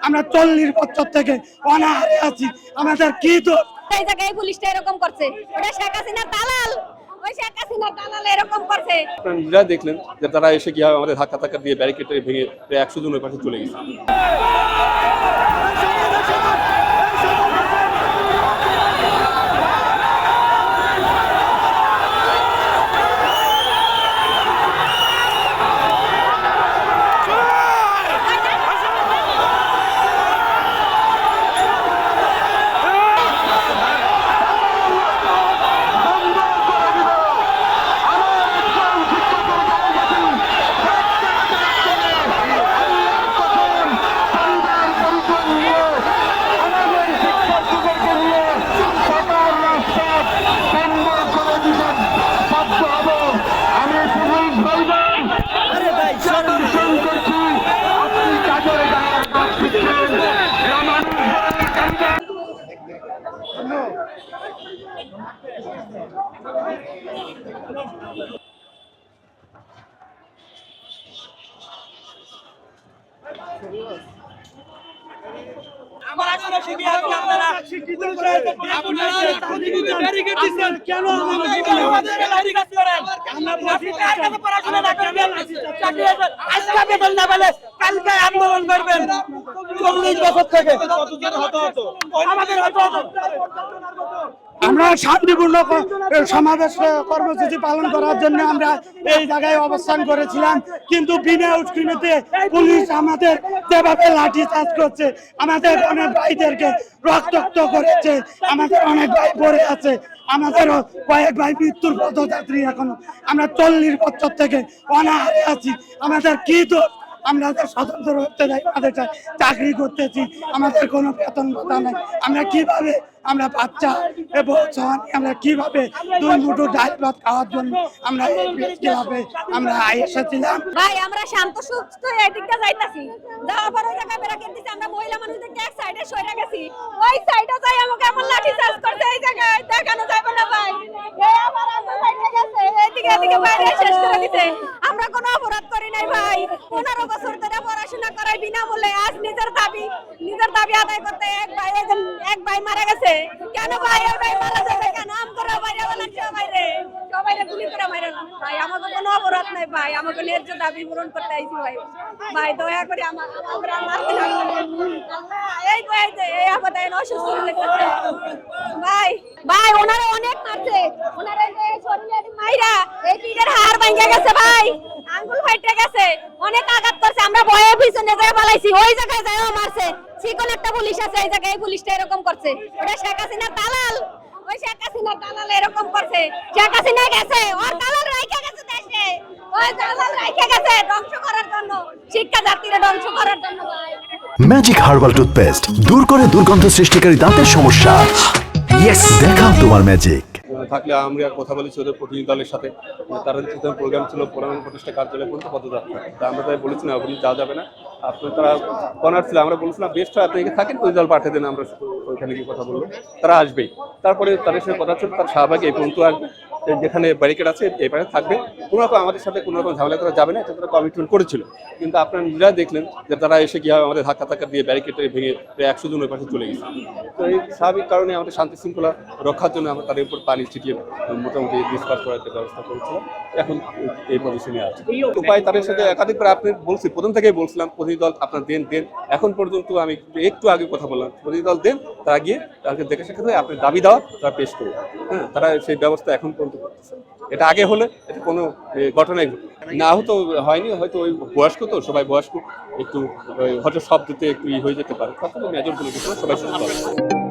আমরা 40 বছর থেকে অনাহারে আছি, আমাদের কি দোষ? এই জায়গায় পুলিশটা এরকম করছে, ওটা শেখ হাসিনার দালাল, ওই শেখ হাসিনার দালাল এরকম করছে। আপনারা দেখলেন যে তারা এসে কিভাবে আমাদের ধাক্কা দিয়ে ব্যারিকেড ভেঙে প্রায় 100 জনের পাশে চলে গেছে। আন্দোলন করবেন 40 বছর থেকে আমরা শান্তিপূর্ণ সমাবেশ কর্মসূচি পালন করার জন্য আমরা এই জায়গায় অবস্থান করেছিলাম, কিন্তু বিনা উস্কানিতে পুলিশ আমাদের যেভাবে লাঠি চার্জ করছে, আমাদের অনেক ভাইদেরকে রক্তাক্ত করেছে, আমাদের অনেক ভাই পড়ে আছে, আমাদের কয়েক ভাই মৃত্যুর পথযাত্রী। এখনো আমরা 40 বছর থেকে অনাহারে আছি, আমাদের কি দোষ? আমরা স্বতন্ত্র হতে যাই, আমাদের চাকরি করতেছি, আমাদের কোনো বেতন ভাতা নাই, আমরা কিভাবে আমরা বাচ্চা এবং আমরা কিভাবে 2 মুঠো ডাল ভাত খাওয়ার জন্য আমরা এই ক্লাবে আমরা এসেছিলাম। ভাই আমরা শান্ত সুস্থ এদিকটা যাইতাছি, যাওয়ার পর ওই জায়গায় ব্যারিকেড দিছে, আমরা মহিলা মানুষদেরকে এক সাইডে সরে গেছি, ওই সাইডে যাই আমাকে এমন লাঠি চার্জ করছে, এই জায়গায় দেখানো যাবে না ভাই। এই আমার আমরা সাইডে গেছে, এদিকে বাইরে শেষ করে দিতে। আমরা কোনো অপরাধ করি নাই ভাই, 15 বছর ধরে পড়াশোনা করাই বিনামূল্যে, আজ নিজের দাবি আদায় করতে এক ভাই মারা গেছে। কেন ভাই ওই ভাই মারা যাবে কেন? আমরা বাইরে বলেন সবাই গুলি করে মারা ভাই, আমাকে কোনো অপরাধ নাই ভাই, আমাকে ন্যায্য দাবি পূরণ করতে আইছি ভাই। ভাই দয়া করে আমরা মারতে না, এই আমাদের অসুস্থ লাগতেছে ভাই ওনারা অনেক মারছে, ওনারা যে শরীরে মাইরা এই পিঠের হাড় ভাঙে গেছে ভাই, আঙ্গুল ফাইটে গেছে, অনেক আঘাত করছে। আমরা ভয়ে পিছনে যায় পালাইছি, ওই জায়গায় যায়ও মারছে। চিকন একটা পুলিশ আছে, এই জায়গায় পুলিশটা এরকম করছে, ওটা শেখ হাসিনার দালাল, ওই শেখ হাসিনার দালাল এরকম করছে। শেখ হাসিনা গেছে, ওর দালাল রাইখা গেছে দেশে, ওই দালাল রাইখা গেছে ধ্বংস করার জন্য, শিক্ষা জাতিরে ধ্বংস করার জন্য ভাই। ম্যাজিক হার্বাল টুথপেস্ট দূর করে দুর্গন্ধ সৃষ্টিকারী দাঁতের সমস্যা। ইয়েস, দেখাও তোমার ম্যাজিক। থাকলে আমরা কথা বলেছি ওদের প্রতিনিধি দলের সাথে, তারা প্রোগ্রাম ছিল প্রধান প্রতিষ্ঠা কার্যালয় পর্যন্ত পদযাত্রা, তা আমরা তাই বলেছি না ওখানে যাওয়া যাবে না, আপনি তারা কনার ছিল, আমরা বলছিলাম বেস্ট হয় আপনি এখানে থাকেন, প্রতিনিধি দল পাঠিয়ে দেন, আমরা ওইখানে গিয়ে কথা বলবো, তারা আসবেই। তারপরে তাদের সাথে কথা ছিল, তার শাহবাগ এই পর্যন্ত আর যেখানে ব্যারিকেড আছে এই পাশে থাকবে, কোনো রকম আমাদের সাথে কোনো রকম ঝামেলা করা যাবে না, এটা তারা কমিটমেন্ট করেছিল। কিন্তু আপনারা নিজেরা দেখলেন যে তারা এসে কীভাবে আমাদের ধাক্কা দিয়ে ব্যারিকেড ভেঙে প্রায় 100 জনের পাশে চলে গেছে। তো এই স্বাভাবিক কারণে আমাদের শান্তি শৃঙ্খলা রক্ষার জন্য আমরা তাদের উপর পানি ছিটিয়ে মোটামুটি ডিসপাস করার ব্যবস্থা করেছিলাম, এখন এই পজিশনে আছে। উপায় তাদের সাথে একাধিকবার আপনি বলছি, প্রথম থেকেই বলছিলাম প্রতিনিধি দল আপনার দেন, এখন পর্যন্ত আমি একটু আগে কথা বললাম, প্রতিনিধি দল দেন, তারা গিয়ে তাদেরকে দেখে শেখাতে হয় আপনি দাবি দেওয়া তারা পেশ করবে, হ্যাঁ, তারা সেই ব্যবস্থা এখন পর্যন্ত করতেছে। এটা আগে হলে এটা কোনো ঘটনাই না হতো, হয়নি, হয়তো ওই বয়স্ক তো সবাই বয়স্ক, একটু হয়তো শব্দতে একটু হয়ে যেতে পারে, তখন মেজর কোনো কিছু সবাই সুস্থ হবে।